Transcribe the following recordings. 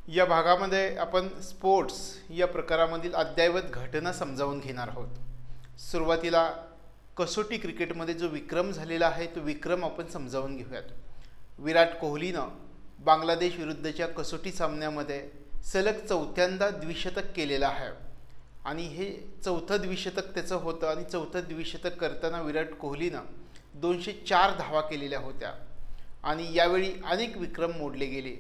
या भागामध्ये आपण स्पोर्ट्स या प्रकारामधील अद्ययावत घटना समजावून घेणार आहोत। सुरुवातीला कसोटी क्रिकेटमध्ये जो विक्रम झालेला आहे तो विक्रम आपण समजावून घेऊयात। विराट कोहलीनं बांगलादेश विरुद्धच्या कसोटी सामन्यामध्ये सलग चौथ्यांदा द्विशतक केलेलं आहे आणि हे चौथं द्विशतक त्याचं होतं आणि चौथं द्विशतक करताना विराट कोहलीनं 204 धावा केलेल्या होत्या आणि यावेळी अनेक विक्रम मोडले गेले।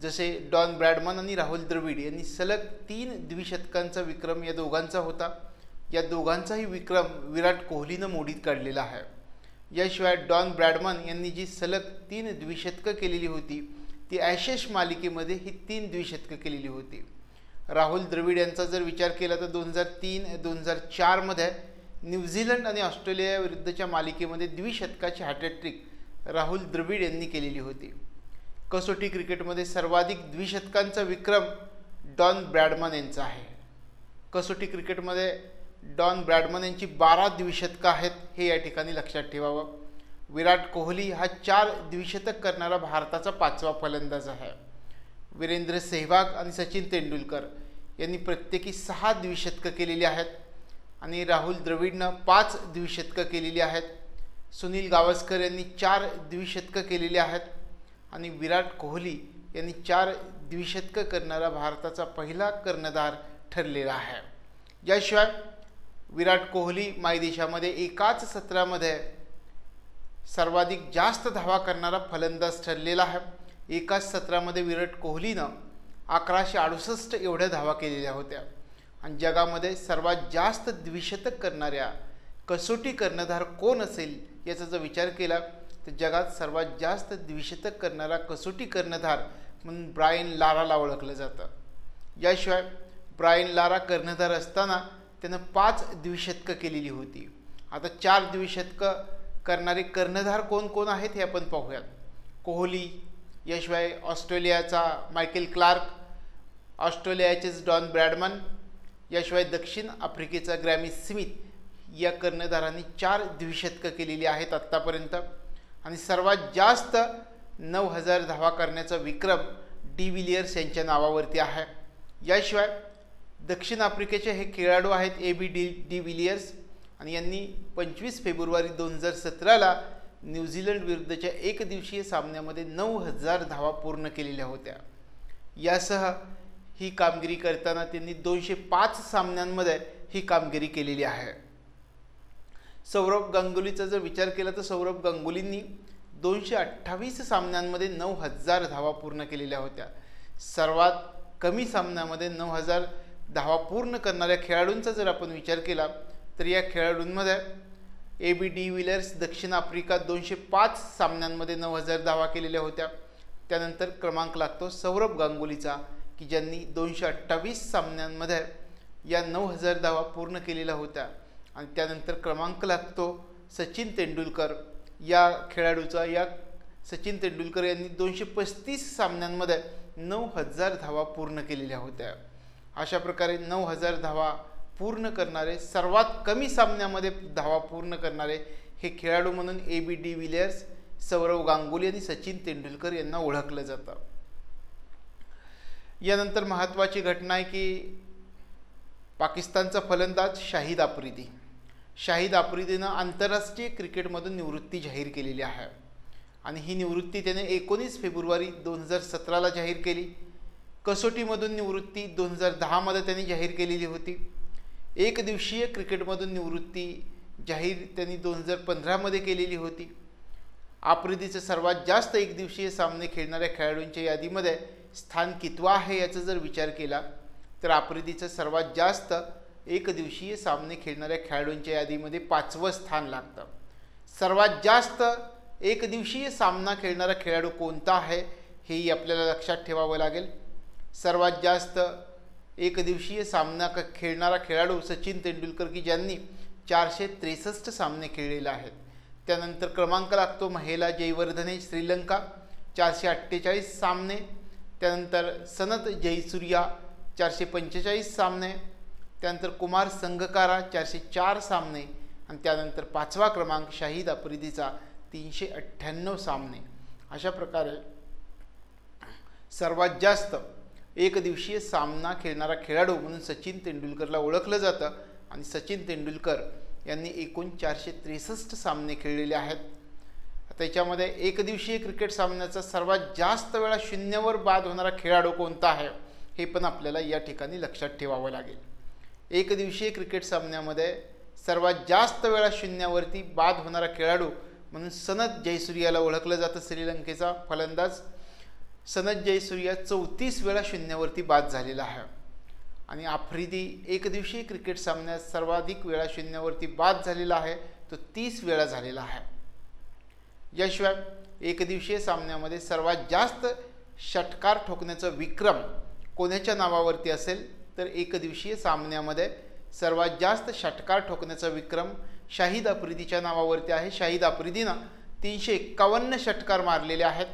जसे डॉन ब्रॅडमन आणि राहुल द्रविड यांनी सलग 3 द्विशतकांचा विक्रम या दोघांचा होता। या दोघांचाही विक्रम विराट कोहलीनं मोडीत काढलेला आहे। याशिवाय डॉन ब्रॅडमन यांनी जी सलग 3 द्विशतकं केलेली होती ती ॲशेस मालिकेमध्ये ही 3 द्विशतकं केलेली होती। राहुल द्रविड यांचा जर विचार केला तर 2003-2004 मध्ये न्यूझीलंड आणि ऑस्ट्रेलिया विरुद्धच्या मालिकेमध्ये द्विशतकाची हॅट्रिक राहुल द्रविड यांनी केलेली होती। कसोटी क्रिकेटमध्ये सर्वाधिक द्विशतकांचा विक्रम डॉन ब्रॅडमन यांचा आहे। कसोटी क्रिकेटमध्ये डॉन ब्रॅडमन यांची 12 द्विशतकं आहेत हे या ठिकाणी लक्षात ठेवावं। विराट कोहली हा 4 द्विशतक करणारा भारताचा 5वा फलंदाज आहे। वीरेंद्र सेहवाग आणि सचिन तेंडुलकर यांनी प्रत्येकी 6 द्विशतकं केलेली आहेत आणि राहुल द्रविडनं 5 द्विशतकं केलेली आहेत। सुनील गावस्कर यांनी 4 द्विशतकं केलेली आहेत आणि विराट कोहली यांनी 4 द्विशतकं करणारा भारताचा पहिला कर्णधार ठरलेला आहे। याशिवाय विराट कोहली मायदेशामध्ये एकाच सत्रामध्ये सर्वाधिक जास्त धावा करणारा फलंदाज ठरलेला आहे। एकाच सत्रामध्ये विराट कोहलीनं 1168 एवढ्या धावा केलेल्या होत्या आणि जगामध्ये सर्वात जास्त द्विशतक करणाऱ्या कसोटी कर्णधार कोण असेल याचा जर विचार केला तर जगात सर्वात जास्त द्विशतक करणारा कसोटी कर्णधार म्हणून ब्रायन लाराला ओळखलं जातं। याशिवाय ब्रायन लारा कर्णधार असताना त्यानं 5 द्विशतकं केलेली होती। आता 4 द्विशतकं करणारे कर्णधार कोण कोण आहेत हे आपण पाहूयात। कोहली, याशिवाय ऑस्ट्रेलियाचा मायकेल क्लार्क, ऑस्ट्रेलियाचेच डॉन ब्रॅडमन, याशिवाय दक्षिण आफ्रिकेचा ग्रॅमी स्मिथ या कर्णधारांनी 4 द्विशतकं केलेली आहेत आत्तापर्यंत आणि सर्वात जास्त 9000 धावा करण्याचा विक्रम डी विलियर्स यांच्या नावावरती आहे। याशिवाय दक्षिण आफ्रिकेचे हे खेळाडू आहेत AB डी विलियर्स आणि यांनी 25 फेब्रुवारी 2017ला न्यूझीलंड विरुद्धच्या एकदिवसीय सामन्यामध्ये 9000 धावा पूर्ण केलेल्या होत्या। यासह ही कामगिरी करताना त्यांनी 205 सामन्यांमध्ये ही कामगिरी केलेली आहे। सौरव गांगुलीचा जर विचार केला तर सौरव गांगुलींनी 228 सामन्यांमध्ये 9000 धावा पूर्ण केलेल्या होत्या। सर्वात कमी सामन्यामध्ये 9000 धावा पूर्ण करणाऱ्या खेळाडूंचा जर आपण विचार केला तर या खेळाडूंमध्ये AB डी विलियर्स दक्षिण आफ्रिका 205 सामन्यांमध्ये 9000 धावा केलेल्या होत्या। त्यानंतर क्रमांक लागतो सौरव गांगुलीचा की ज्यांनी 228 सामन्यांमध्ये या 9000 धावा पूर्ण केलेल्या होत्या आणि त्यानंतर क्रमांक लागतो सचिन तेंडुलकर या खेळाडूचा। या सचिन तेंडुलकर यांनी 235 सामन्यांमध्ये 9000 धावा पूर्ण केलेल्या होत्या। अशा प्रकारे 9000 धावा पूर्ण करणारे सर्वात कमी सामन्यामध्ये धावा पूर्ण करणारे हे खेळाडू म्हणून AB de Villiers, Sourav Ganguly आणि सचिन तेंडुलकर यांना ओळखलं जातं। यानंतर महत्त्वाची घटना आहे की पाकिस्तानचा फलंदाज शाहिद आफ्रिदीनं आंतरराष्ट्रीय क्रिकेटमधून निवृत्ती जाहीर केलेली आहे आणि ही निवृत्ती त्याने 19 फेब्रुवारी 2017ला जाहीर केली। कसोटीमधून निवृत्ती 2010 मध्ये त्यांनी जाहीर केलेली होती। एकदिवसीय क्रिकेटमधून निवृत्ती जाहीर त्यांनी 2015 मध्ये केलेली होती। आफ्रिदीचे सर्वात जास्त एकदिवसीय सामने खेळणाऱ्या खेळाडूंच्या यादीमध्ये स्थान कितवा आहे याचा जर विचार केला तर आफ्रिदीचं सर्वात जास्त एकदिवसीय सामने खेळणाऱ्या खेळाडूंच्या यादीमध्ये 5वं स्थान लागतं। सर्वात जास्त एकदिवसीय सामना खेळणारा खेळाडू कोणता आहे हेही आपल्याला लक्षात ठेवावं लागेल। सर्वात जास्त एकदिवसीय सामना खेळणारा खेळाडू सचिन तेंडुलकर की ज्यांनी 463 सामने खेळलेले आहेत। त्यानंतर क्रमांक लागतो महेला जयवर्धने श्रीलंका 448 सामने, त्यानंतर सनत जयसूर्या 445 सामने, त्यानंतर कुमार संगकारा 404 सामने आणि त्यानंतर 5वा क्रमांक शाहिद आफ्रिदीचा 398 सामने। अशा प्रकारे सर्वात जास्त एकदिवसीय सामना खेळणारा खेळाडू म्हणून सचिन तेंडुलकरला ओळखलं जातं आणि सचिन तेंडुलकर यांनी एकूण 463 सामने खेळलेले आहेत. त्याच्यामध्ये एकदिवसीय क्रिकेट सामन्याचा सर्वात जास्त वेळा शून्यावर बाद होणारा खेळाडू कोणता आहे हे पण आपल्याला या ठिकाणी लक्षात ठेवावं लागेल. एकदिवसीय क्रिकेट सामन्यामध्ये सर्वात जास्त वेळा शून्यावरती बाद होणारा खेळाडू म्हणून सनथ जयसूर्याला ओळखलं जातं. श्रीलंकेचा फलंदाज सनथ जयसूर्या 34 वेळा शून्यावरती बाद झालेला आहे. आणि आफ्रिदी एकदिवसीय क्रिकेट सामन्यात सर्वाधिक वेळा शून्यावरती बाद झालेला आहे, तो 30 वेळा झालेला आहे. याशिवाय एकदिवसीय सामन्यामध्ये सर्वात जास्त षटकार ठोकण्याचा विक्रम कोणाच्या नावावरती असेल तर एकदिवसीय सामन्यामध्ये सर्वात जास्त षटकार ठोकण्याचा विक्रम शाहिद आफ्रिदीच्या नावावरती आहे. शाहिद आफ्रिदीनं 351 षटकार मारलेले आहेत.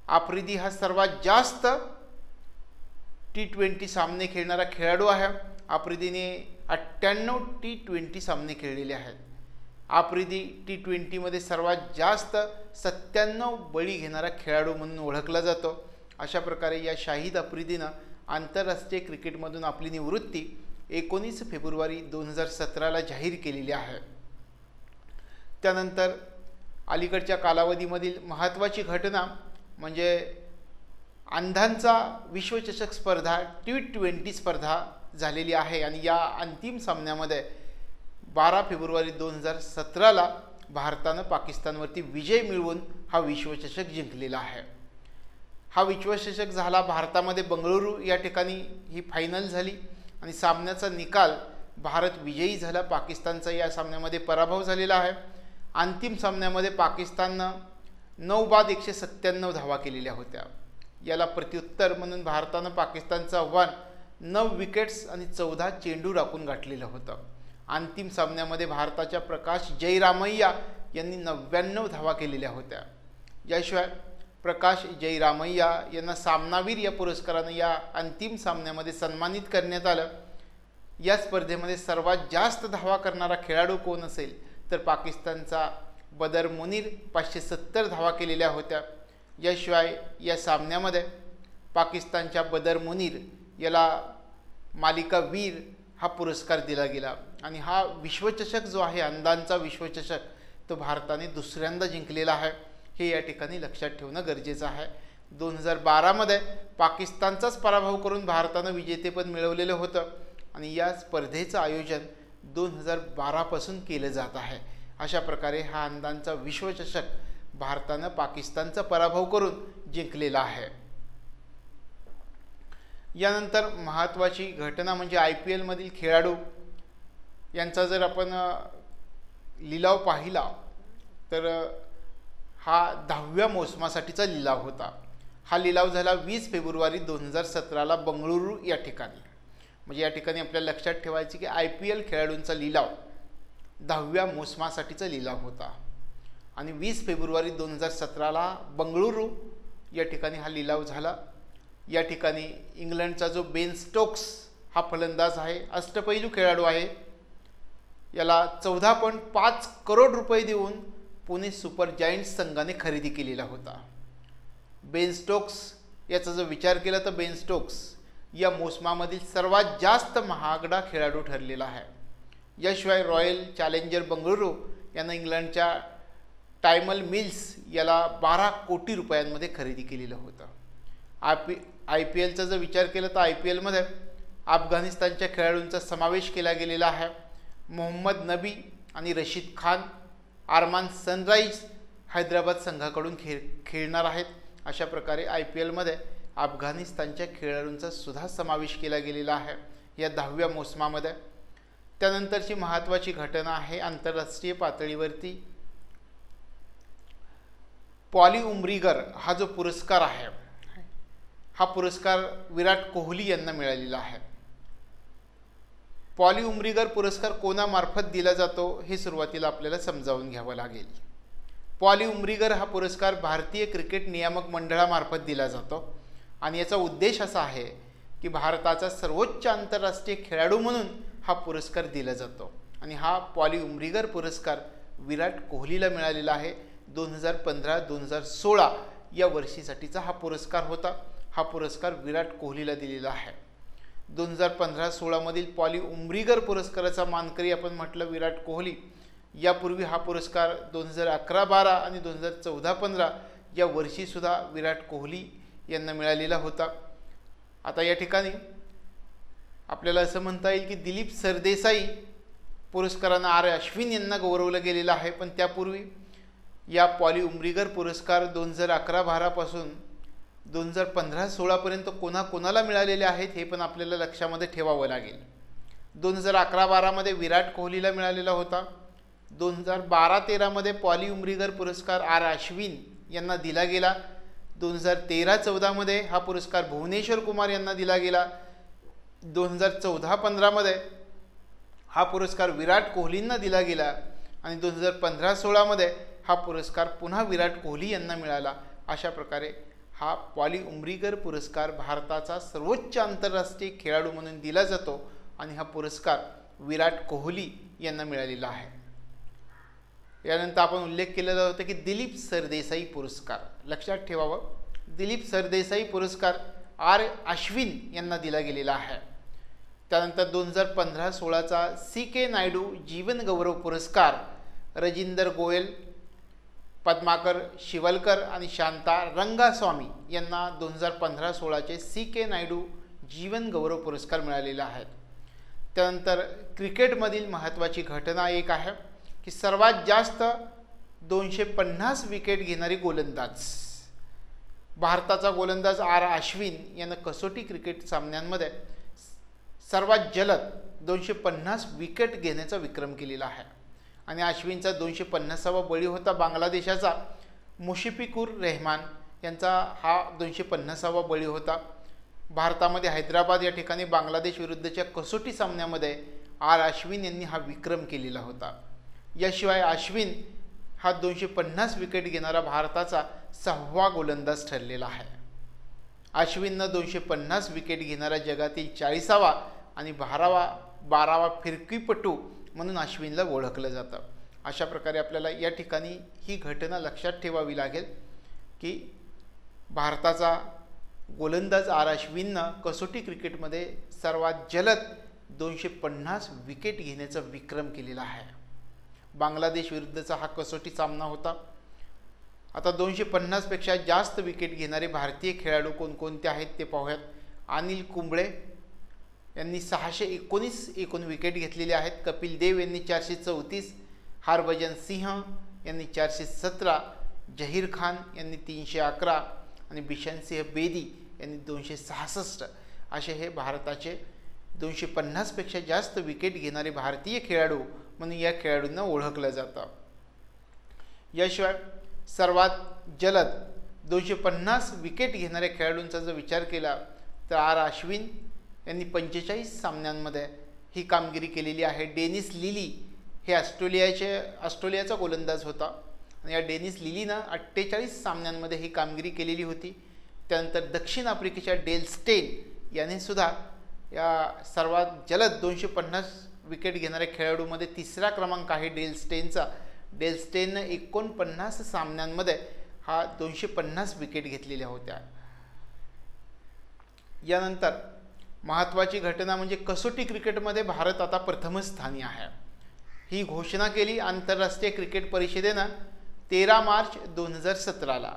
आफ्रिदी हा सर्वात जास्त T20 सामने खेळणारा खेळाडू आहे. आफ्रिदीने 98 T20 सामने खेळलेले आहेत. आफ्रिदी T20मध्ये सर्वात जास्त 97 बळी घेणारा खेळाडू म्हणून ओळखला जातो. अशा प्रकारे या शाहिद आफ्रिदीनं आंतरराष्ट्रीय क्रिकेटमधून आपली निवृत्ती 19 फेब्रुवारी 2017ला जाहीर केलेली आहे. त्यानंतर अलीकडच्या कालावधीमधील महत्त्वाची घटना म्हणजे अंधांचा विश्वचषक स्पर्धा T20 स्पर्धा झालेली आहे आणि या अंतिम सामन्यामध्ये 12 फेब्रुवारी 2017ला भारतानं पाकिस्तानवरती विजय मिळवून हा विश्वचषक जिंकलेला आहे. हा विश्वचषक झाला भारतामध्ये बंगळुरू या ठिकाणी ही फायनल झाली आणि सामन्याचा निकाल भारत विजयी झाला. पाकिस्तानचा या सामन्यामध्ये पराभव झालेला आहे. अंतिम सामन्यामध्ये पाकिस्ताननं 9 बाद 197 धावा केलेल्या होत्या. याला प्रत्युत्तर म्हणून भारतानं पाकिस्तानचं आव्हान 9 विकेट्स आणि 14 चेंडू राखून गाठलेलं होतं. अंतिम सामन्यामध्ये भारताच्या प्रकाश जयरामय्या यांनी 99 धावा केलेल्या होत्या. याशिवाय प्रकाश जयरामय्या यांना सामनावीर या पुरस्कारानं या अंतिम सामन्यामध्ये सन्मानित करण्यात आलं. या स्पर्धेमध्ये सर्वात जास्त धावा करणारा खेळाडू कोण असेल तर पाकिस्तानचा बदर मुनीर 570 धावा केलेल्या होत्या. याशिवाय या सामन्यामध्ये पाकिस्तानच्या बदर मुनीर याला मालिका वीर हा पुरस्कार दिला गेला आणि हा विश्वचषक जो आहे अंधांचा विश्वचषक तो भारताने दुसऱ्यांदा जिंकलेला आहे. हे या ठिकाणी लक्षात ठेवणं गरजेचं आहे. 2012मध्ये पाकिस्तानचाच पराभव करून भारतानं विजेतेपद मिळवलेलं होतं आणि या स्पर्धेचं आयोजन 2012 पासून केलं जात आहे. अशा प्रकारे हा अंधांचा विश्वचषक भारतानं पाकिस्तानचा पराभव करून जिंकलेला आहे. यानंतर महत्त्वाची घटना म्हणजे IPL मधील खेळाडू यांचा जर आपण लिलाव पाहिला तर हा 10व्या मोसमासाठीचा लिलाव होता. हा लिलाव झाला 20 फेब्रुवारी 2017ला बंगळुरू या ठिकाणी. म्हणजे या ठिकाणी आपल्याला लक्षात ठेवायचे की IPL खेळाडूंचा लिलाव 10व्या मोसमासाठीचा लिलाव होता आणि 20 फेब्रुवारी 2017ला बंगळुरू या ठिकाणी हा लिलाव झाला. या ठिकाणी इंग्लंडचा जो बेन स्टोक्स हा फलंदाज आहे, अष्टपैलू खेळाडू आहे. याला 14.5 करोड रुपये देऊन पुणे सुपर जायंट्स संघाने खरेदी केलेला होता. बेन स्टोक्स याचा जर विचार केला तर बेन स्टोक्स या मोसमामधील सर्वात जास्त महागडा खेळाडू ठरलेला आहे. याशिवाय रॉयल चॅलेंजर बंगळुरू यानं इंग्लंडच्या टायमल मिल्स याला 12 कोटी रुपयांमध्ये खरेदी केलेलं होतं. IPLचा जर विचार केला तर IPLमध्ये अफगाणिस्तानच्या खेळाडूंचा समावेश केला गेलेला आहे. मोहम्मद नबी आणि रशीद खान आरमान सनराइज हैदराबाद संघाकडून खेळणार आहेत. अशा प्रकारे IPLमध्ये अफगाणिस्तानच्या खेळाडूंचा सुद्धा समावेश केला गेलेला आहे या 10व्या मोसमामध्ये. त्यानंतरची महत्त्वाची घटना आहे आंतरराष्ट्रीय पातळीवरती पॉली उमरीगर हा जो पुरस्कार आहे हा पुरस्कार विराट कोहली यांना मिळालेला आहे. पॉली उमरीगर पुरस्कार कोणामार्फत दिला जातो हे सुरुवातीला आपल्याला समजावून घ्यावं लागेल. पॉली उमरीगर हा पुरस्कार भारतीय क्रिकेट नियामक मंडळामार्फत दिला जातो आणि याचा उद्देश असा आहे की भारताचा सर्वोच्च आंतरराष्ट्रीय खेळाडू म्हणून हा पुरस्कार दिला जातो आणि हा पॉली उमरीगर पुरस्कार विराट कोहलीला मिळालेला आहे. 2015-2016 या वर्षीसाठीचा हा पुरस्कार होता. हा पुरस्कार विराट कोहलीला दिलेला आहे. 2015-16 मधील पॉली उमरीगर पुरस्काराचा मानकरी आपण म्हटलं विराट कोहली. यापूर्वी हा पुरस्कार 2011-12 आणि 2014-15 या वर्षीसुद्धा विराट कोहली यांना मिळालेला होता. आता या ठिकाणी आपल्याला असं म्हणता येईल की दिलीप सरदेसाई पुरस्कारानं आर अश्विन यांना गौरवलं गेलेलं आहे. पण त्यापूर्वी या पॉली उमरीगर पुरस्कार 2011-12 पासून 2015-16 पर्यंत कोणाकोणाला मिळालेले आहेत हे पण आपल्याला लक्षामध्ये ठेवावं लागेल. 2011-12 मध्ये विराट कोहलीला मिळालेला होता. 2012-13 मध्ये पॉली उमरीगर पुरस्कार आर अश्विन यांना दिला गेला. 2013-14 मध्ये हा पुरस्कार भुवनेश्वर कुमार यांना दिला गेला. 2014-15 मध्ये हा पुरस्कार विराट कोहलींना दिला गेला आणि 2015-16 मध्ये हा पुरस्कार पुन्हा विराट कोहली यांना मिळाला. अशा प्रकारे हा पॉली उमरीगर पुरस्कार भारताचा सर्वोच्च आंतरराष्ट्रीय खेळाडू म्हणून दिला जातो आणि हा पुरस्कार विराट कोहली यांना मिळालेला आहे. यानंतर आपण उल्लेख केलेला होता की दिलीप सरदेसाई पुरस्कार लक्षात ठेवावं. दिलीप सरदेसाई पुरस्कार आर अश्विन यांना दिला गेलेला आहे. त्यानंतर 2015-16चा CK नायडू जीवन गौरव पुरस्कार रजिंदर गोयल, पद्माकर शिवलकर आणि शांता रंगास्वामी यांना 2015-16चे CK नायडू जीवन गौरव पुरस्कार मिळालेला आहे. त्यानंतर क्रिकेटमधील महत्त्वाची घटना एक आहे की सर्वात जास्त 250 विकेट घेणारी गोलंदाज भारताचा गोलंदाज आर अश्विन यानं कसोटी क्रिकेट सामन्यांमध्ये सर्वात जलद 250 विकेट घेण्याचा विक्रम केलेला आहे. आणि अश्विनचा 250वा बळी होता बांगलादेशाचा मुशफिकुर रहमान यांचा हा 250वा बळी होता. भारतामध्ये हैदराबाद या ठिकाणी बांगलादेश विरुद्धच्या कसोटी सामन्यामध्ये आर अश्विन यांनी हा विक्रम केलेला होता. याशिवाय अश्विन हा 250 विकेट घेणारा भारताचा 6वा गोलंदाज ठरलेला आहे. अश्विननं 250 विकेट घेणारा जगातील 40वा आणि 12वा फिरकीपटू म्हणून अश्विनला ओळखलं जातं. अशा प्रकारे आपल्याला या ठिकाणी ही घटना लक्षात ठेवावी लागेल की भारताचा गोलंदाज आर अश्विननं कसोटी क्रिकेटमध्ये सर्वात जलद 250 विकेट घेण्याचा विक्रम केलेला आहे. बांगलादेश विरुद्धचा हा कसोटी सामना होता. आता 250 पेक्षा जास्त विकेट घेणारे भारतीय खेळाडू कोणकोणते आहेत ते पाहूयात. अनिल कुंबळे यांनी 619 एकूण विकेट घेतलेले आहेत. कपिल देव यांनी 434, हरभजन सिंह यांनी 417, जहीर खान यांनी 311 आणि बिशन सिंह बेदी यांनी 266 असे हे भारताचे 250 पेक्षा जास्त विकेट घेणारे भारतीय खेळाडू म्हणून या खेळाडूंना ओळखलं जातं. याशिवाय सर्वात जलद 250 विकेट घेणाऱ्या खेळाडूंचा जर विचार केला तर आर अश्विन यांनी 45 सामन्यांमध्ये ही कामगिरी केलेली आहे. डेनिस लिली हे ऑस्ट्रेलियाचा गोलंदाज होता आणि या डेनिस लिलीनं 48 सामन्यांमध्ये ही कामगिरी केलेली होती. त्यानंतर दक्षिण आफ्रिकेच्या डेल स्टेन याने सुद्धा या सर्वात जलद 250 विकेट घेणाऱ्या खेळाडूमध्ये 3रा क्रमांक आहे डेल स्टेनचा. डेल स्टेननं 49 सामन्यांमध्ये हा 250 विकेट घेतलेल्या होत्या. यानंतर महत्त्वाची घटना म्हणजे कसोटी क्रिकेटमध्ये भारत आता प्रथम स्थानी आहे. ही घोषणा केली आंतरराष्ट्रीय क्रिकेट परिषदेनं 13 मार्च 2017ला.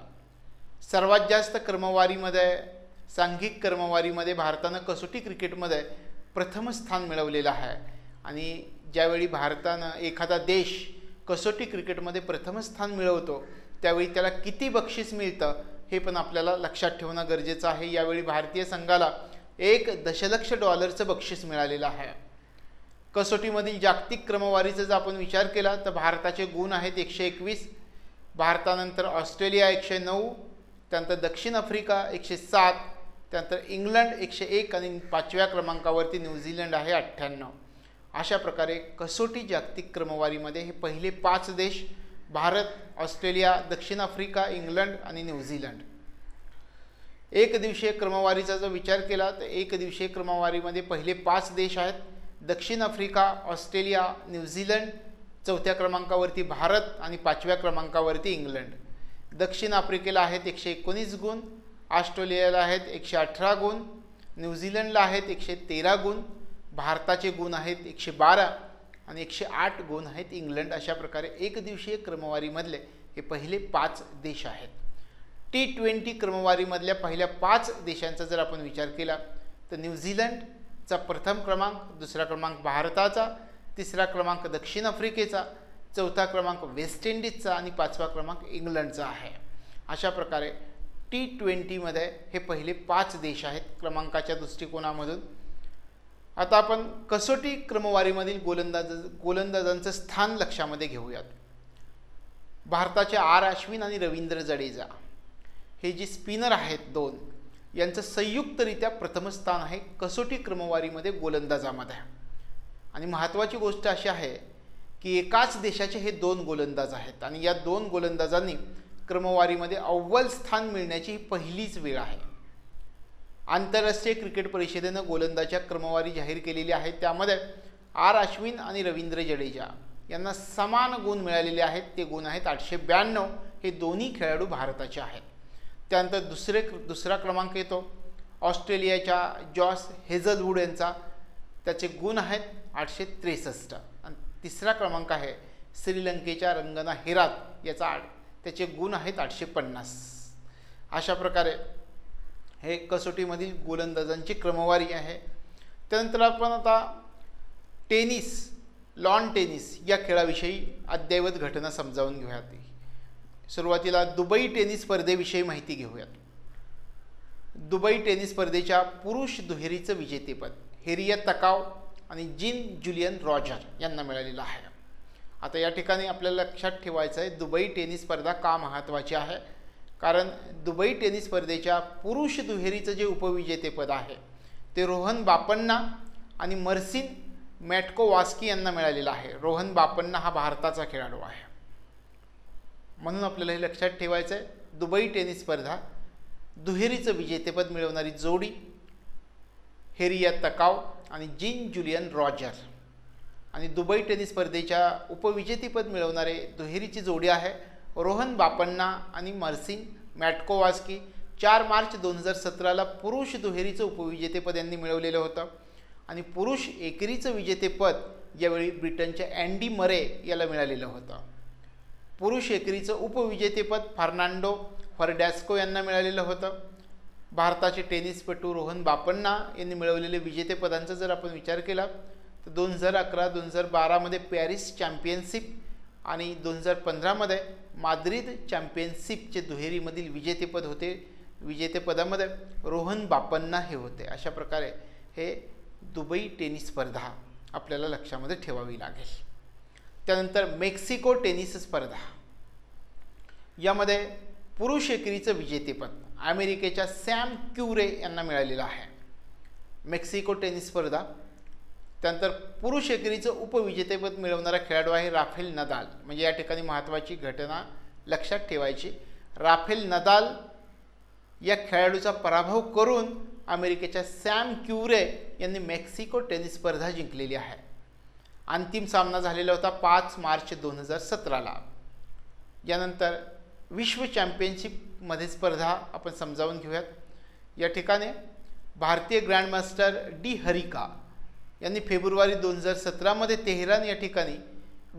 सर्वात जास्त क्रमवारीमध्ये सांघिक क्रमवारीमध्ये भारतानं कसोटी क्रिकेटमध्ये प्रथम स्थान मिळवलेलं आहे. आणि ज्यावेळी भारतानं एखादा देश कसोटी क्रिकेटमध्ये प्रथम स्थान मिळवतो त्यावेळी त्याला किती बक्षीस मिळतं हे पण आपल्याला लक्षात ठेवणं गरजेचं आहे. यावेळी भारतीय संघाला $1 दशलक्ष बक्षीस मिळालेलं आहे. कसोटीमधील जागतिक क्रमवारीचा जर आपण विचार केला तर भारताचे गुण आहेत 121, भारतानंतर ऑस्ट्रेलिया 109, त्यानंतर दक्षिण आफ्रिका 107, त्यानंतर इंग्लंड 101 आणि 5व्या क्रमांकावरती न्यूझीलंड आहे 98. अशा प्रकारे कसोटी जागतिक क्रमवारीमध्ये हे पहिले 5 देश भारत, ऑस्ट्रेलिया, दक्षिण आफ्रिका, इंग्लंड आणि न्यूझीलंड. एक दिवसीय क्रमवारीचा जर विचार केला तर एक दिवसीय क्रमवारीमध्ये पहिले 5 देश आहेत दक्षिण आफ्रिका, ऑस्ट्रेलिया, न्यूझीलंड, 4थ्या क्रमांकावरती भारत आणि 5व्या क्रमांकावरती इंग्लंड. दक्षिण आफ्रिकेला आहेत 119 गुण, ऑस्ट्रेलियाला आहेत 118 गुण, न्यूझीलंडला आहेत 113 गुण, भारताचे गुण आहेत 112 आणि 108 गुण आहेत इंग्लंड. अशा प्रकारे एकदिवसीय क्रमवारीमधले हे पहिले 5 देश आहेत. T20 क्रमवारीमधल्या पहिल्या 5 देशांचा जर आपण विचार केला तर न्यूझीलंडचा प्रथम क्रमांक, दुसरा क्रमांक भारताचा, तिसरा क्रमांक दक्षिण आफ्रिकेचा, चौथा क्रमांक वेस्ट इंडिजचा आणि पाचवा क्रमांक इंग्लंडचा आहे. अशा प्रकारे T20मध्ये हे पहिले 5 देश आहेत क्रमांकाच्या दृष्टिकोनामधून. आता आपण कसोटी क्रमवारीमधील गोलंदाजांचं स्थान लक्षामध्ये घेऊयात. भारताचे आर अश्विन आणि रवींद्र जडेजा हे जे स्पिनर आहेत दोन, यांचं संयुक्तरित्या प्रथम स्थान आहे कसोटी क्रमवारीमध्ये गोलंदाजामध्ये. आणि महत्त्वाची गोष्ट अशी आहे की एकाच देशाचे हे 2 गोलंदाज आहेत आणि या 2 गोलंदाजांनी क्रमवारीमध्ये अव्वल स्थान मिळण्याची ही पहिलीच वेळ आहे. आंतरराष्ट्रीय क्रिकेट परिषदेनं गोलंदाजच्या क्रमवारी जाहीर केलेली आहे. त्यामध्ये आर अश्विन आणि रवींद्र जडेजा यांना समान गुण मिळालेले आहेत. ते गुण आहेत 892. हे दोन्ही खेळाडू भारताचे आहेत. त्यानंतर दुसरा क्रमांक येतो ऑस्ट्रेलियाच्या जॉस हेझलवूड यांचा. त्याचे गुण आहेत 863 आणि तिसरा क्रमांक आहे श्रीलंकेच्या रंगना हेरात याचा. त्याचे गुण आहेत 850. अशा प्रकारे हे कसोटीमधील गोलंदाजांची क्रमवारी आहे. त्यानंतर आपण आता लॉन टेनिस या खेळाविषयी अद्ययावत घटना समजावून घेऊयात. सुरुवातीला दुबई टेनिस स्पर्धेविषयी माहिती घेऊयात. दुबई टेनिस स्पर्धेच्या पुरुष दुहेरीचं विजेतेपद हेरिया तकाव आणि जीन जुलियन रॉजर यांना मिळालेलं आहे. आता या ठिकाणी आपल्याला लक्षात ठेवायचं आहे दुबई टेनिस स्पर्धा का महत्त्वाची आहे. कारण दुबई टेनिस स्पर्धेच्या पुरुष दुहेरीचं जे उपविजेतेपद आहे ते रोहन बापन्ना आणि मर्सिन मॅटकोवास्की यांना मिळालेलं आहे. रोहन बापन्ना हा भारताचा खेळाडू आहे. म्हणून आपल्याला हे लक्षात ठेवायचं आहे दुबई टेनिस स्पर्धा दुहेरीचं विजेतेपद मिळवणारी जोडी हेरिया तकाव आणि जीन जुलियन रॉजर आणि दुबई टेनिस स्पर्धेच्या उपविजेतेपद मिळवणारे दुहेरीची जोडी आहे रोहन बापन्ना आणि मर्सिन मॅटकोवास्की. 4 मार्च 2017ला पुरुष दुहेरीचं उपविजेतेपद यांनी मिळवलेलं होतं आणि पुरुष एकेरीचं विजेतेपद यावेळी ब्रिटनच्या अँडी मरे याला मिळालेलं होतं. पुरुष एकेरीचं उपविजेतेपद फर्नांडो फर्डॅस्को यांना मिळालेलं होतं. भारताचे टेनिसपटू रोहन बापन्ना यांनी मिळवलेले विजेतेपदांचा जर आपण विचार केला तर 2011, 2012मध्ये पॅरिस चॅम्पियनशिप आणि 2015मध्ये माद्रिद चॅम्पियनशिपचे दुहेरीमधील विजेतेपद होते. विजेतेपदामध्ये रोहन बापन्ना हे होते. अशा प्रकारे हे दुबई टेनिस स्पर्धा आपल्याला लक्षामध्ये ठेवावी लागेल. त्यानंतर मेक्सिको टेनिस स्पर्धा यामध्ये पुरुष एकेरीचं विजेतेपद अमेरिकेच्या सॅम क्युरे यांना मिळालेलं आहे. मेक्सिको टेनिस स्पर्धा. त्यानंतर पुरुष एकेरीचं उपविजेतेपद मिळवणारा खेळाडू आहे राफेल नदाल. म्हणजे या ठिकाणी महत्त्वाची घटना लक्षात ठेवायची. राफेल नदाल या खेळाडूचा पराभव करून अमेरिकेच्या सॅम क्युरे यांनी मेक्सिको टेनिस स्पर्धा जिंकलेली आहे. अंतिम सामना झालेला होता 5 मार्च 2017ला. यानंतर विश्व चॅम्पियनशिपमध्ये स्पर्धा आपण समजावून घेऊयात. या ठिकाणी भारतीय ग्रँडमास्टर डी हरिका यांनी फेब्रुवारी 2017मध्ये तेहरान या ठिकाणी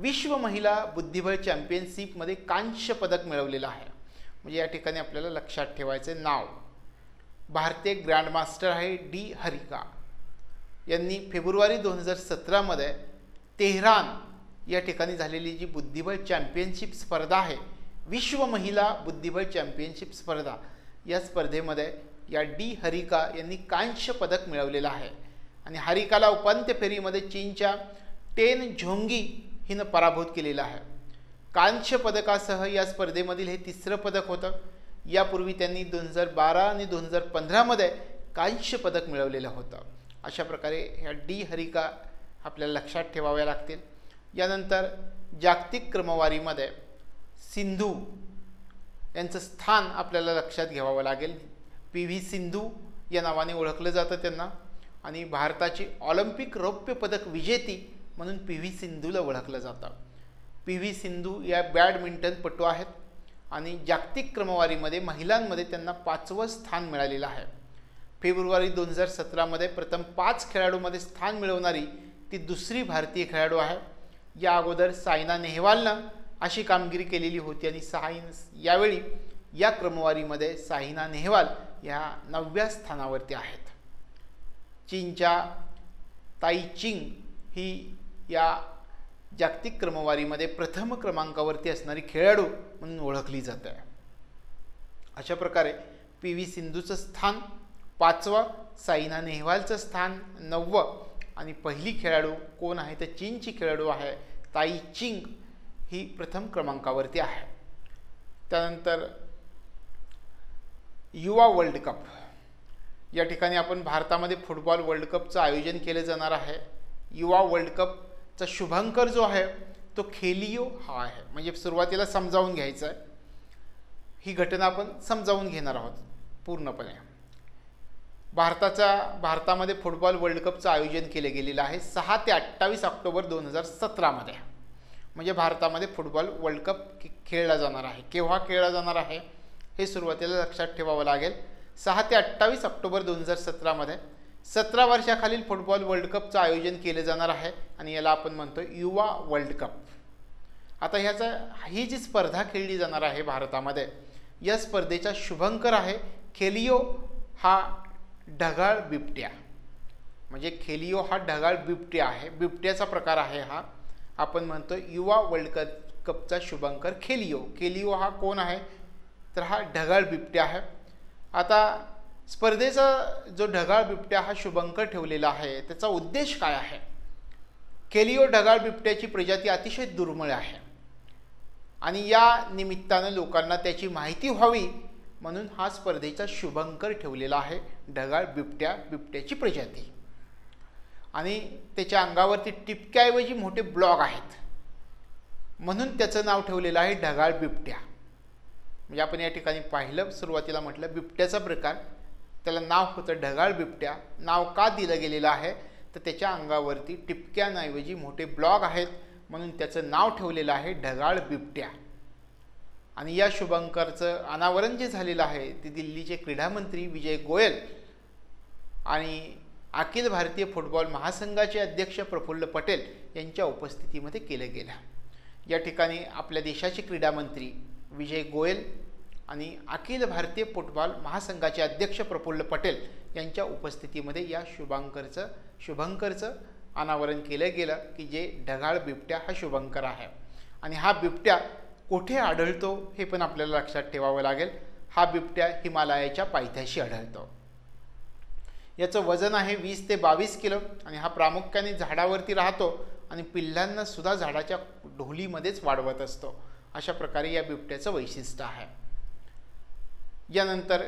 विश्व महिला बुद्धिबळ चॅम्पियनशिपमध्ये कांस्य पदक मिळवलेलं आहे. म्हणजे या ठिकाणी आपल्याला लक्षात ठेवायचे नाव भारतीय ग्रँडमास्टर आहे डी हरिका यांनी फेब्रुवारी 2017मध्ये तेहरान या ठिकाणी झालेली जी बुद्धिबळ चॅम्पियनशिप स्पर्धा आहे विश्व महिला बुद्धिबळ चॅम्पियनशिप स्पर्धा या स्पर्धेमध्ये या डी हरिका यांनी कांस्य पदक मिळवलेलं आहे. आणि हरिकाला उपांत्य फेरीमध्ये चीनच्या टेन झोंगी हिनं पराभूत केलेला आहे. कांस्य पदकासह या स्पर्धेमधील हे 3रं पदक होतं. यापूर्वी त्यांनी 2012 आणि 2015मध्ये कांस्य पदक मिळवलेलं होतं. अशा प्रकारे ह्या डी हरिका आपल्याला लक्षात ठेवाव्या लागतील. यानंतर जागतिक क्रमवारीमध्ये सिंधू यांचं स्थान आपल्याला लक्षात घ्यावं लागेल. PV सिंधू या नावाने ओळखलं जातं त्यांना आणि भारताची ऑलिम्पिक रौप्य पदक विजेती म्हणून PV सिंधूला ओळखलं जातं. PV सिंधू या बॅडमिंटनपटू आहेत आणि जागतिक क्रमवारीमध्ये महिलांमध्ये त्यांना 5वं स्थान मिळालेलं आहे. फेब्रुवारी 2017 प्रथम 5 खेळाडूंमध्ये स्थान मिळवणारी ती दुसरी भारतीय खेळाडू आहे. या अगोदर सायना नेहवालनं अशी कामगिरी केलेली होती आणि यावेळी या क्रमवारीमध्ये सायना नेहवाल या 9व्या स्थानावरती आहेत. चीनच्या ताई चिंग ही या जागतिक क्रमवारीमध्ये प्रथम क्रमांकावरती असणारी खेळाडू म्हणून ओळखली जाते. अशा प्रकारे PV सिंधूचं स्थान 5वं, सायना नेहवालचं स्थान 9वं आणि पहिली खेळाडू कोण आहे तर चीनची खेळाडू आहे ताई चिंग, ही प्रथम क्रमांकावरती आहे. त्यानंतर युवा वर्ल्ड कप, या ठिकाणी आपण भारतामध्ये फुटबॉल वर्ल्ड कपचं आयोजन केले जाणार आहे. युवा वर्ल्ड कपचा शुभंकर जो आहे तो खेलियो हा आहे. म्हणजे सुरुवातीला समजावून घ्यायचं आहे, ही घटना आपण समजावून घेणार आहोत पूर्णपणे. भारतामध्ये फुटबॉल वर्ल्ड कपचं आयोजन केले गेलेलं आहे 6 ते 28 ऑक्टोबर 2017 म्हणजे भारतामध्ये फुटबॉल वर्ल्ड कप खेळला जाणार आहे. केव्हा खेळला जाणार आहे हे सुरुवातीला लक्षात ठेवावं लागेल. 6 ते 28 ऑक्टोबर 2017 17 वर्षाखालील फुटबॉल वर्ल्ड कपचं आयोजन केले जाणार आहे आणि याला आपण म्हणतो युवा वर्ल्ड कप. आता ही जी स्पर्धा खेळली जाणार आहे भारतामध्ये, या स्पर्धेचा शुभंकर आहे खेलियो हा ढगाळ बिबट्या. म्हणजे खेलियो हा ढगाळ बिबट्या आहे, बिबट्याचा प्रकार आहे हा. आपण म्हणतो युवा वर्ल्ड कपचा शुभंकर खेलियो हा कोण आहे तर हा ढगाळ बिबट्या आहे. आता स्पर्धेचा जो ढगाळ बिबट्या हा शुभंकर ठेवलेला आहे त्याचा उद्देश काय आहे. खेलियो ढगाळ बिबट्याची प्रजाती अतिशय दुर्मिळ आहे आणि या निमित्तानं लोकांना त्याची माहिती व्हावी म्हणून हा स्पर्धेचा शुभंकर ठेवलेला आहे ढगाळ बिबट्याची प्रजाती. आणि त्याच्या अंगावरती टिपक्याऐवजी मोठे ब्लॉग आहेत म्हणून त्याचं नाव ठेवलेलं आहे ढगाळ बिबट्या. म्हणजे आपण या ठिकाणी पाहिलं, सुरुवातीला म्हटलं बिबट्याचा प्रकार, त्याला नाव होतं ढगाळ बिबट्या. नाव का दिलं गेलेलं आहे तर त्याच्या अंगावरती टिपक्यांऐवजी मोठे ब्लॉग आहेत म्हणून त्याचं नाव ठेवलेलं आहे ढगाळ बिबट्या. आणि या शुभंकरचं अनावरण जे झालेलं आहे ते दिल्लीचे क्रीडा मंत्री विजय गोयल आणि अखिल भारतीय फुटबॉल महासंघाचे अध्यक्ष प्रफुल्ल पटेल यांच्या उपस्थितीमध्ये केलं गेलं. या ठिकाणी आपल्या देशाचे क्रीडा मंत्री विजय गोयल आणि अखिल भारतीय फुटबॉल महासंघाचे अध्यक्ष प्रफुल्ल पटेल यांच्या उपस्थितीमध्ये या शुभंकरचं अनावरण केलं गेलं की जे ढगाळ बिबट्या हा शुभंकर आहे. आणि हा बिबट्या कुठे आढळतो हे पण आपल्याला लक्षात ठेवावं लागेल. हा बिबट्या हिमालयाच्या पायथ्याशी आढळतो. याचं वजन आहे 20 ते 22 किलो आणि हा प्रामुख्याने झाडावरती राहतो आणि पिल्लांना सुद्धा झाडाच्या ढोलीमध्येच वाढवत असतो. अशा प्रकारे या बिबट्याचं वैशिष्ट्य आहे. यानंतर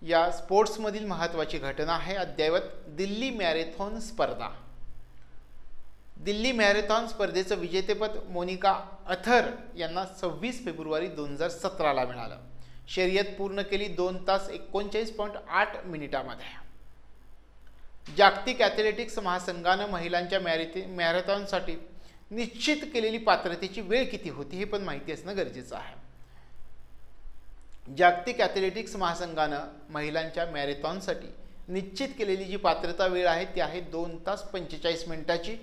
या स्पोर्ट्समधील महत्त्वाची घटना आहे अद्ययावत दिल्ली मॅरेथॉन स्पर्धा. दिल्ली मॅरेथॉन स्पर्धेचं विजेतेपद मोनिका अथर यांना 26 फेब्रुवारी 2017 मिळालं. शर्यत पूर्ण केली 2 तास 39.8 मिनिटामध्ये. जागतिक ॲथलेटिक्स महासंघानं महिलांच्या मॅरेथॉनसाठी निश्चित केलेली पात्रतेची वेळ किती होती हे पण माहिती असणं गरजेचं आहे. जागतिक ॲथलेटिक्स महासंघानं महिलांच्या मॅरेथॉनसाठी निश्चित केलेली जी पात्रता वेळ आहे ती आहे 2 तास 45 मिनिटाची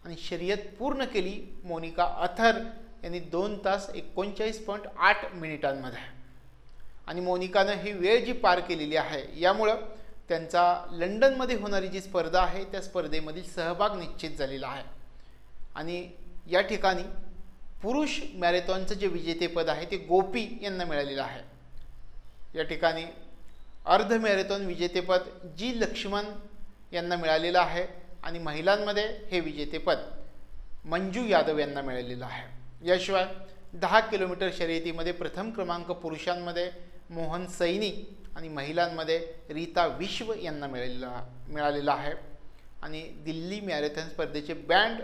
आणि शर्यत पूर्ण केली मोनिका अथर यांनी 2 तास 39.8 मिनिटांमध्ये. आणि मोनिकानं ही वेळ जी पार केलेली आहे यामुळं त्यांचा लंडनमध्ये होणारी जी स्पर्धा आहे त्या स्पर्धेमधील सहभाग निश्चित झालेला आहे. आणि या ठिकाणी पुरुष मॅरेथॉनचं जे विजेतेपद आहे ते गोपी यांना मिळालेलं आहे. या ठिकाणी अर्ध मॅरेथॉन विजेतेपद जी लक्ष्मण यांना मिळालेलं आहे आणि महिलांमध्ये हे विजेतेपद मंजू यादव यांना मिळालेलं आहे. याशिवाय 10 किलोमीटर शर्यतीमध्ये प्रथम क्रमांक पुरुषांमध्ये मोहन सैनी आणि महिलांमध्ये रीता विश्व यांना मिळालेला आहे. आणि दिल्ली मॅरेथॉन स्पर्धेचे ब्रँड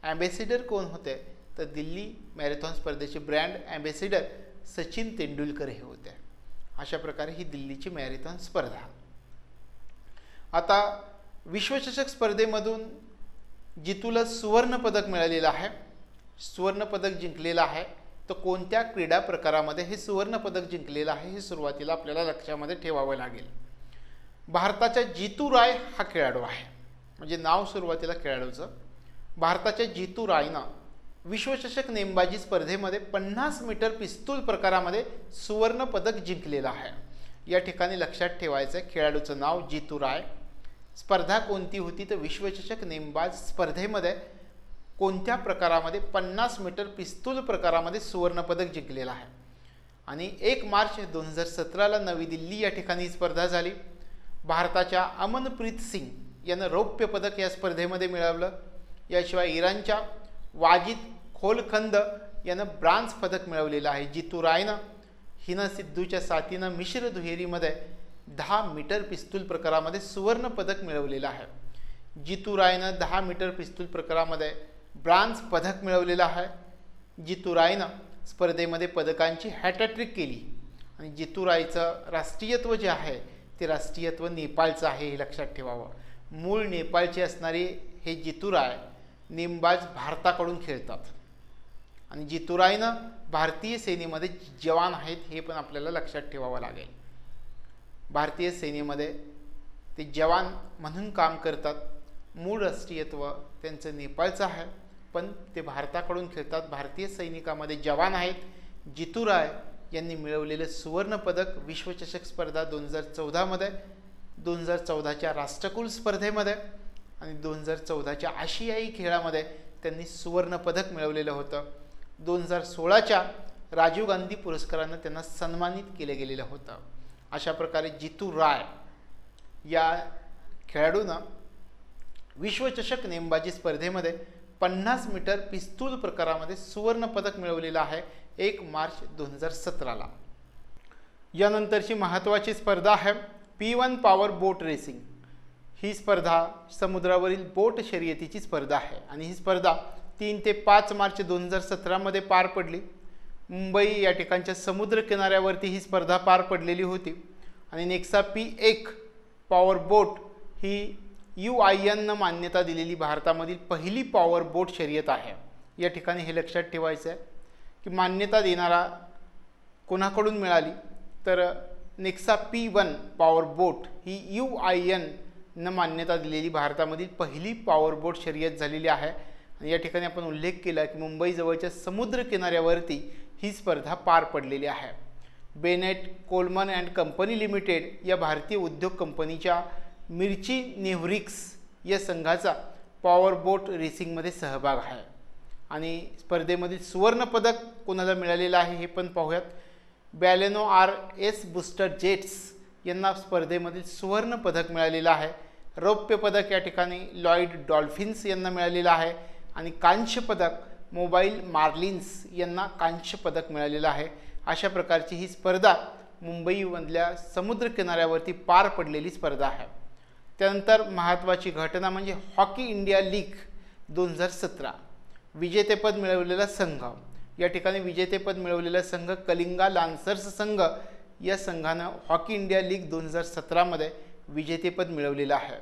ॲम्बॅसिडर कोण होते तर दिल्ली मॅरेथॉन स्पर्धेचे ब्रँड ॲम्बॅसिडर सचिन तेंडुलकर हे होते. अशा प्रकारे ही दिल्लीची मॅरेथॉन स्पर्धा. आता विश्वचषक स्पर्धेमधून जितूला सुवर्णपदक मिळालेलं आहे, सुवर्णपदक जिंकलेलं आहे तर कोणत्या क्रीडा प्रकारामध्ये हे सुवर्ण पदक जिंकलेलं आहे हे सुरुवातीला आपल्याला लक्षामध्ये ठेवावं लागेल. भारताच्या जितू राय हा खेळाडू आहे, म्हणजे नाव सुरुवातीला खेळाडूचं. भारताच्या जितू रायनं विश्वचषक नेमबाजी स्पर्धेमध्ये 50 मीटर पिस्तूल प्रकारामध्ये सुवर्ण पदक जिंकलेलं आहे. या ठिकाणी लक्षात ठेवायचं आहे खेळाडूचं नाव जितू राय. स्पर्धा कोणती होती तर विश्वचषक नेमबाज स्पर्धेमध्ये कोणत्या प्रकारामध्ये 50 मीटर पिस्तूल प्रकारामध्ये सुवर्ण पदक जिंकलेलं आहे. आणि 1 मार्च 2017ला नवी दिल्ली या ठिकाणी स्पर्धा झाली. भारताच्या अमनप्रीत सिंग यानं रौप्य पदक या स्पर्धेमध्ये मिळवलं. याशिवाय इराणच्या वाजिद खोलखंद यानं ब्रांझ पदक मिळवलेलं आहे. जितू रायनं हिना सिद्धूच्या साथीनं मिश्र दुहेरीमध्ये 10 मीटर पिस्तूल प्रकारामध्ये सुवर्ण पदक मिळवलेलं आहे. जितू रायनं 10 मीटर पिस्तूल प्रकारामध्ये ब्रांझ पदक मिळवलेलं आहे. जितू रायनं स्पर्धेमध्ये पदकांची हॅट्रिक केली. आणि जितू रायचं राष्ट्रीयत्व जे आहे ते राष्ट्रीयत्व नेपाळचं आहे, हे लक्षात ठेवावं. मूळ नेपाळचे असणारे हे जितू राय नेमबाज भारताकडून खेळतात. आणि जितू रायनं भारतीय सेनेमध्ये जवान आहेत हे पण आपल्याला लक्षात ठेवावं लागेल. भारतीय सेनेमध्ये ते जवान म्हणून काम करतात. मूळ राष्ट्रीयत्व त्यांचं नेपाळचं आहे, पण ते भारताकडून खेळतात. भारतीय सैनिकामध्ये जवान आहेत. जितू राय यांनी मिळवलेलं सुवर्ण पदक विश्वचषक स्पर्धा 2014मध्ये, 2014च्या राष्ट्रकुल स्पर्धेमध्ये आणि 2014च्या आशियाई खेळामध्ये त्यांनी सुवर्ण पदक मिळवलेलं होतं. 2016च्या राजीव गांधी पुरस्कारानं त्यांना सन्मानित केलं गेलेलं होतं. अशा प्रकारे जितू राय या खेळाडूनं विश्वचषक नेमबाजी स्पर्धेमध्ये 50 मीटर पिस्तूल प्रकारामध्ये सुवर्ण पदक मिळवलेलं आहे 1 मार्च 2017ला. यानंतरची महत्त्वाची स्पर्धा आहे P1 पॉवर बोट रेसिंग. ही स्पर्धा समुद्रावरील बोट शर्यतीची स्पर्धा आहे आणि ही स्पर्धा 3 ते 5 मार्च 2017मध्ये पार पडली. मुंबई या ठिकाणच्या समुद्र किनाऱ्यावरती ही स्पर्धा पार पडलेली होती. आणि नेक्सा P1 पॉवर बोट ही UIN मान्यता दिलेली भारतामधील पहिली पॉवर बोट शर्यत आहे. या ठिकाणी हे लक्षात ठेवायचं आहे की मान्यता देणारा कोणाकडून मिळाली तर नेक्सा P1 पॉवर बोट ही UIN न मान्यता दिलेली भारतामधील पहिली पॉवर बोट शर्यत झालेली आहे. आणि या ठिकाणी आपण उल्लेख केला की मुंबईजवळच्या समुद्र किनाऱ्यावरती ही स्पर्धा पार पडलेली आहे. Bennett Coleman and company limited या भारतीय उद्योग कंपनीच्या मिर्ची नेव्हरिक्स या संघाचा पॉवर बोट रेसिंगमध्ये सहभाग आहे. आणि स्पर्धेमधील सुवर्ण पदक कोणाला मिळालेलं आहे हे पण पाहूयात. बॅलेनो RS बूस्टर जेट्स यांना स्पर्धेमधील सुवर्ण पदक मिळालेलं आहे. रौप्य पदक या ठिकाणी लॉइड डॉल्फिन्स यांना मिळालेलं आहे. आणि कांस्य पदक मोबाईल मार्लिन्स यांना कांस्य पदक मिळालेलं आहे. अशा प्रकारची ही स्पर्धा मुंबईमधल्या समुद्र किनाऱ्यावरती पार पडलेली स्पर्धा आहे. त्यानंतर महत्त्वाची घटना म्हणजे हॉकी इंडिया लीग 2017 विजेतेपद मिळवलेला संघ. या ठिकाणी विजेतेपद मिळवलेला संघ कलिंगा लान्सर्स संघ या संघानं हॉकी इंडिया लीग 2017मध्ये विजेतेपद मिळवलेलं आहे.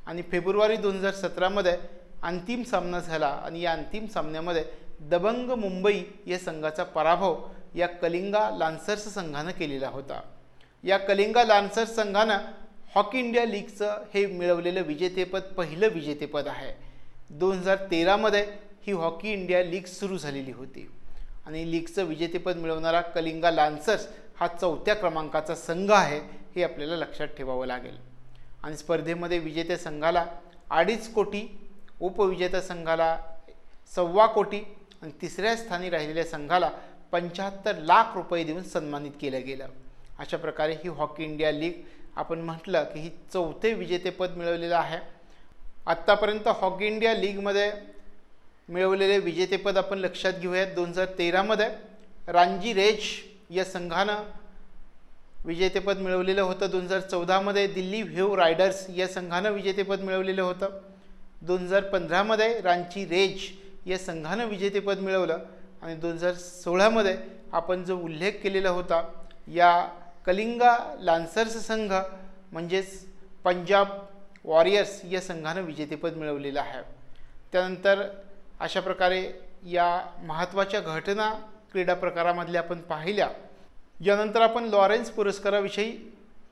आणि फेब्रुवारी 2017मध्ये अंतिम सामना झाला आणि या अंतिम सामन्यामध्ये दबंग मुंबई या संघाचा पराभव या कलिंगा लान्सर्स संघानं केलेला होता. या कलिंगा लान्सर्स संघानं हॉकी इंडिया लीगचं हे मिळवलेलं विजेतेपद पहिलं विजेतेपद आहे. 2013मध्ये ही हॉकी इंडिया लीग सुरू झालेली होती आणि लीगचं विजेतेपद मिळवणारा कलिंगा लान्सर्स हा 4थ्या क्रमांकाचा संघ आहे, हे आपल्याला लक्षात ठेवावं लागेल. आणि स्पर्धेमध्ये विजेत्या संघाला 2.5 कोटी, उपविजेत्या संघाला 1.25 कोटी आणि तिसऱ्या स्थानी राहिलेल्या संघाला 75 लाख रुपये देऊन सन्मानित केलं गेलं. अशा प्रकारे ही हॉकी इंडिया लीग आपण म्हटलं की ही 4थे विजेतेपद मिळवलेलं आहे. आत्तापर्यंत हॉकी इंडिया लीगमध्ये मिळवलेले विजेतेपद आपण लक्षात घेऊयात. 2013मध्ये रांजी रेज या संघानं विजेतेपद मिळवलेलं होतं. 2014मध्ये दिल्ली व्हेव रायडर्स या संघानं विजेतेपद मिळवलेलं होतं. 2015मध्ये रांची रेज या संघानं विजेतेपद मिळवलं. आणि 2016मध्ये आपण जो उल्लेख केलेला होता या कलिंगा लान्सर्स संघ म्हणजेच पंजाब वॉरियर्स या संघानं विजेतेपद मिळवलेलं आहे. त्यानंतर अशा प्रकारे या महत्त्वाच्या घटना क्रीडा प्रकारामधल्या आपण पाहिल्या. यानंतर आपण लॉरेन्स पुरस्काराविषयी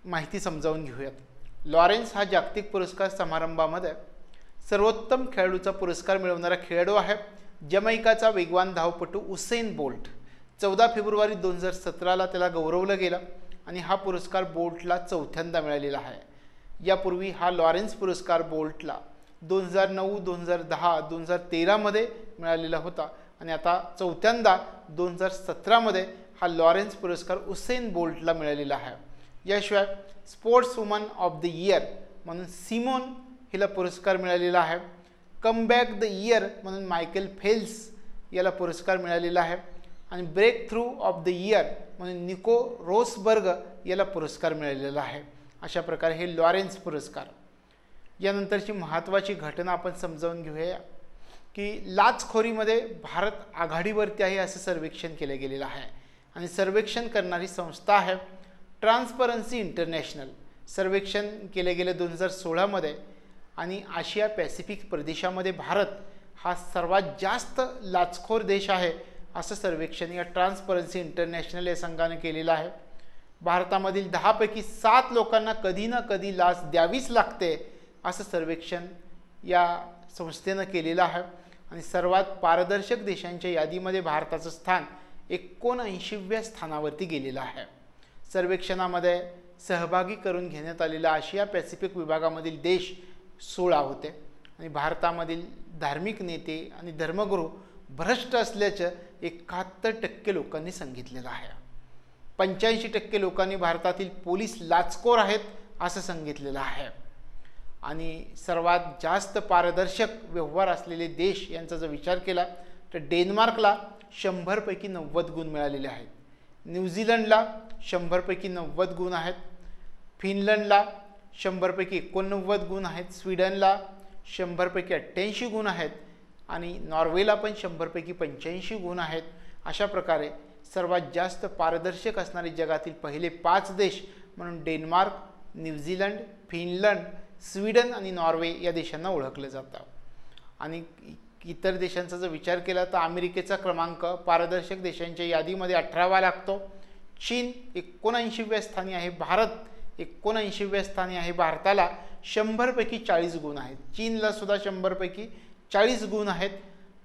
माहिती समजावून घेऊयात. लॉरेन्स हा जागतिक पुरस्कार समारंभामध्ये सर्वोत्तम खेळाडूचा पुरस्कार मिळवणारा खेळाडू आहे. जमैकाचा वेगवान धावपटू उसेन बोल्ट 14 फेब्रुवारी 2017ला त्याला गौरवलं गेलं आणि हा पुरस्कार बोल्टला चौथ्यांदा मिळालेला आहे. यापूर्वी हा लॉरेन्स पुरस्कार बोल्टला 2009, 2010, 2013मध्ये मिळालेला होता आणि आता चौथ्यांदा 2017मध्ये हा लॉरेन्स पुरस्कार उसेन बोल्टला मिळालेला आहे. याशिवाय sports woman of the year म्हणून सिमोन हिला पुरस्कार मिळालेला आहे. कमबॅक द इयर म्हणून मायकेल फेल्प्स याला पुरस्कार मिळालेला आहे आणि breakthrough of the year म्हणून निको रोसबर्ग याला पुरस्कार मिळालेला आहे. अशा प्रकारे हे लॉरेन्स पुरस्कार. यानंतरची महत्त्वाची घटना आपण समजावून घेऊया की लाचखोरीमध्ये भारत आघाडीवरती आहे असं सर्वेक्षण केलं गेलेलं आहे आणि सर्वेक्षण करणारी संस्था आहे ट्रान्सपरन्सी इंटरनॅशनल. सर्वेक्षण केले गेले 2016मध्ये आणि आशिया पॅसिफिक प्रदेशामध्ये भारत हा सर्वात जास्त लाचखोर देश आहे असं सर्वेक्षण या ट्रान्सपरन्सी इंटरनॅशनल या संघाने केलेलं आहे. भारतामधील 10 पैकी 7 लोकांना कधी ना कधी लाच द्यावीच लागते असं सर्वेक्षण या संस्थेनं केलेलं आहे आणि सर्वात पारदर्शक देशांच्या यादीमध्ये भारताचं स्थान 79व्या स्थानावरती गेलेलं आहे. सर्वेक्षणामध्ये सहभागी करून घेण्यात आलेल्या आशिया पॅसिफिक विभागामधील देश 16 होते आणि भारतामधील धार्मिक नेते आणि धर्मगुरू भ्रष्ट असल्याचं 71% लोकांनी सांगितलेलं आहे. 85% लोकांनी भारतातील पोलीस लाचखोर आहेत असं सांगितलेलं आहे. आणि सर्वात जास्त पारदर्शक व्यवहार असलेले देश यांचा जर विचार केला तर डेन्मार्कला 100 पैकी 90 गुण मिळालेले आहेत. न्यूझीलंडला 100 पैकी 90 गुण आहेत. फिनलंडला 100 पैकी 89 गुण आहेत. स्वीडनला 100 पैकी 88 गुण आहेत आणि नॉर्वेला पण 100 पैकी 85 गुण आहेत. अशा प्रकारे सर्वात जास्त पारदर्शक असणारे जगातील पहिले 5 देश म्हणून डेन्मार्क, न्यूझीलंड, फिनलंड, स्वीडन आणि नॉर्वे या देशांना ओळखलं जातं. आणि इतर देशांचा जर विचार केला तर अमेरिकेचा क्रमांक पारदर्शक देशांच्या यादीमध्ये 18वा लागतो. चीन 79व्या स्थानी आहे. भारत 79व्या स्थानी आहे. भारताला 100 पैकी 40 गुण आहेत. चीनला सुद्धा 100 पैकी 40 गुण आहेत.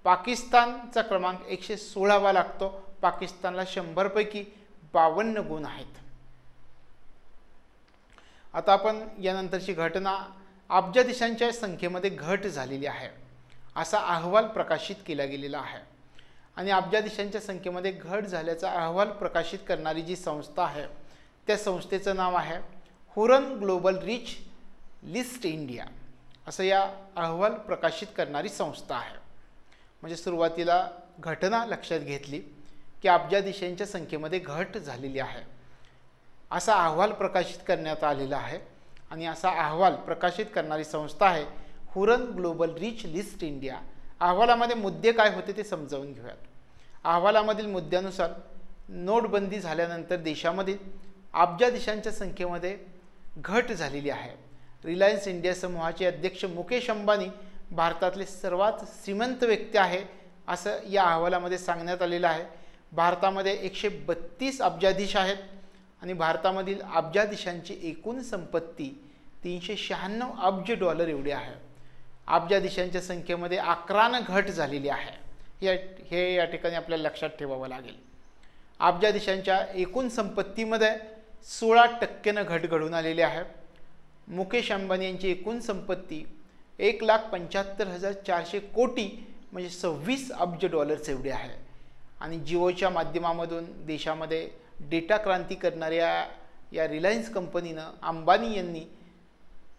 पाकिस्तानचा क्रमांक 116वा लागतो. पाकिस्तानला 100 पैकी 52 गुण आहेत. आता आपण यानंतरची घटना अब्जाधीशांच्या संख्येमध्ये घट झालेली आहे असा अहवाल प्रकाशित केला गेलेला आहे. आणि अब्जाधीशांच्या संख्येमध्ये घट झाल्याचा अहवाल प्रकाशित करणारी जी संस्था आहे त्या संस्थेचं नाव आहे Huron global rich list India असं या अहवाल प्रकाशित करणारी संस्था आहे. म्हणजे सुरुवातीला घटना लक्षात घेतली की अब्जाधीशांच्या संख्येमध्ये घट झालेली आहे असा अहवाल प्रकाशित करण्यात आलेला आहे आणि असा अहवाल प्रकाशित करणारी संस्था आहे Huron global rich list India. अहवालामध्ये मुद्दे काय होते ते समजावून घेऊयात. अहवालामधील मुद्द्यानुसार नोटबंदी झाल्यानंतर देशामधील अब्जाधीशांच्या संख्येमध्ये घट झालेली आहे. रिलायन्स इंडिया समूहाचे अध्यक्ष मुकेश अंबानी भारतातले सर्वात श्रीमंत व्यक्ती आहे असं या अहवालामध्ये सांगण्यात आलेलं आहे. भारतामध्ये 132 अब्जाधीश आहेत आणि भारतामधील अब्जाधीशांची एकूण संपत्ती $396 अब्ज एवढी आहे. अब्जाधीशांच्या संख्येमध्ये 11ने घट झालेली आहे. हे या ठिकाणी आपल्याला लक्षात ठेवावं लागेल. अब्जाधीशांच्या एकूण संपत्तीमध्ये 16% घट घडून आलेली आहे. मुकेश अंबानी यांची एकूण संपत्ती $1,75,400 कोटी म्हणजे 26 अब्ज एवढी आहे. आणि जिओच्या माध्यमामधून देशामध्ये डेटा क्रांती करणाऱ्या या रिलायन्स कंपनीनं अंबानी यांनी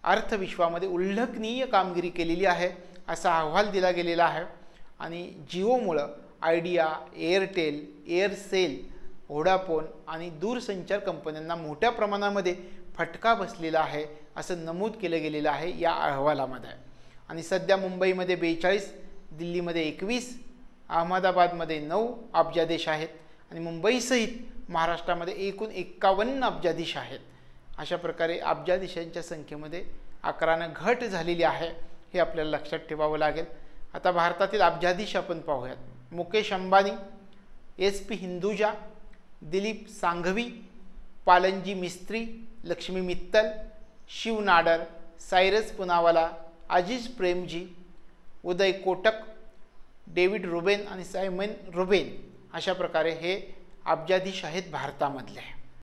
अर्थविश्वामध्ये उल्लेखनीय कामगिरी केलेली आहे असा अहवाल दिला गेलेला आहे. आणि जिओमुळं आयडिया, एअरटेल, एअरसेल, व्होडाफोन आणि दूरसंचार कंपन्यांना मोठ्या प्रमाणामध्ये फटका बसलेला आहे असं नमूद केलं गेलेलं आहे या अहवालामध्ये. आणि सध्या मुंबईमध्ये 42, दिल्लीमध्ये 21, अहमदाबादमध्ये 9 अब्जाधीश आहेत आणि मुंबईसहित महाराष्ट्रामध्ये एकूण 51 अब्जाधीश आहेत. अशा प्रकारे अब्जाधीशांच्या संख्येमध्ये 11ने घट झालेली आहे हे आपल्याला लक्षात ठेवावं लागेल. आता भारतातील अब्जाधीश आपण पाहूयात. मुकेश अंबानी SP हिंदुजा, दिलीप सांघवी, पालनजी मिस्त्री, लक्ष्मी मित्तल, शिव नाडर, सायरस पुनावाला, आजिज प्रेमजी, उदय कोटक, डेव्हिड रुबेन आणि सायमन रुबेन अशा प्रकारे हे अब्जाधीश आहेत भारतामधले.